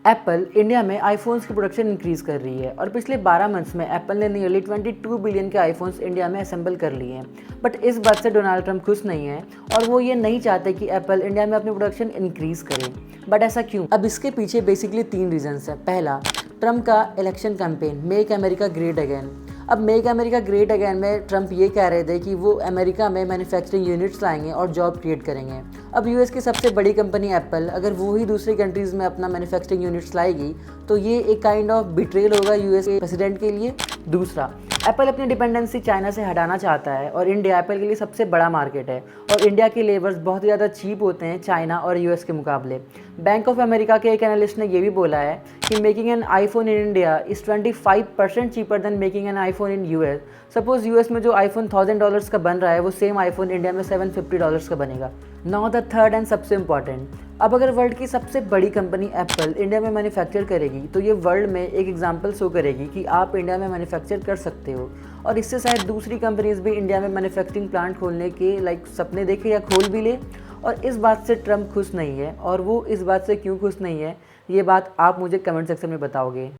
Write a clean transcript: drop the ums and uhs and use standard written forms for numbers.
Apple India में iPhones की production increase कर रही है और पिछले 12 मंथ्स में एप्पल ने नियरली 22 बिलियन के आईफोन्स इंडिया में असेंबल कर लिए हैं। बट इस बात से डोनाल्ड ट्रंप खुश नहीं है और वो ये नहीं चाहते कि एप्पल इंडिया में अपनी प्रोडक्शन इंक्रीज करे। बट ऐसा क्यों? अब इसके पीछे बेसिकली 3 रीजंस हैं। पहला, ट्रंप का election campaign make America great again. अब मेक अमेरिका ग्रेट अगेन में ट्रंप ये कह रहे थे कि वो अमेरिका में मैन्युफैक्चरिंग यूनिट्स लाएंगे और जॉब क्रिएट करेंगे। अब यूएस की सबसे बड़ी कंपनी एप्पल अगर वो ही दूसरी कंट्रीज़ में अपना मैन्युफैक्चरिंग यूनिट्स लाएगी तो ये एक काइंड ऑफ बिट्रेल होगा यूएस के प्रेसिडेंट के लिए। दूसरा, एप्पल अपनी डिपेंडेंसी चाइना से हटाना चाहता है और इंडिया एप्पल के लिए सबसे बड़ा मार्केट है और इंडिया के लेबर्स बहुत ही ज़्यादा चीप होते हैं चाइना और यूएस के मुकाबले। बैंक ऑफ अमेरिका के एक एनालिस्ट ने यह भी बोला है कि making an iPhone in India is 25% cheaper than making an iPhone in US. Suppose US में जो आईफोन $1000 का बन रहा है वो सेम आईफोन इंडिया में $750 का बनेगा। नाउ द थर्ड एंड सबसे इम्पॉर्टेंट, अब अगर वर्ल्ड की सबसे बड़ी कंपनी एप्पल इंडिया में मैन्युफैक्चर करेगी तो ये वर्ल्ड में एक एग्जांपल शो करेगी कि आप इंडिया में मैन्युफैक्चर कर सकते हो और इससे शायद दूसरी कंपनीज भी इंडिया में मैन्युफैक्चरिंग प्लांट खोलने के सपने देखे या खोल भी ले। और इस बात से ट्रंप खुश नहीं है और वो इस बात से क्यों खुश नहीं है ये बात आप मुझे कमेंट सेक्शन में बताओगे।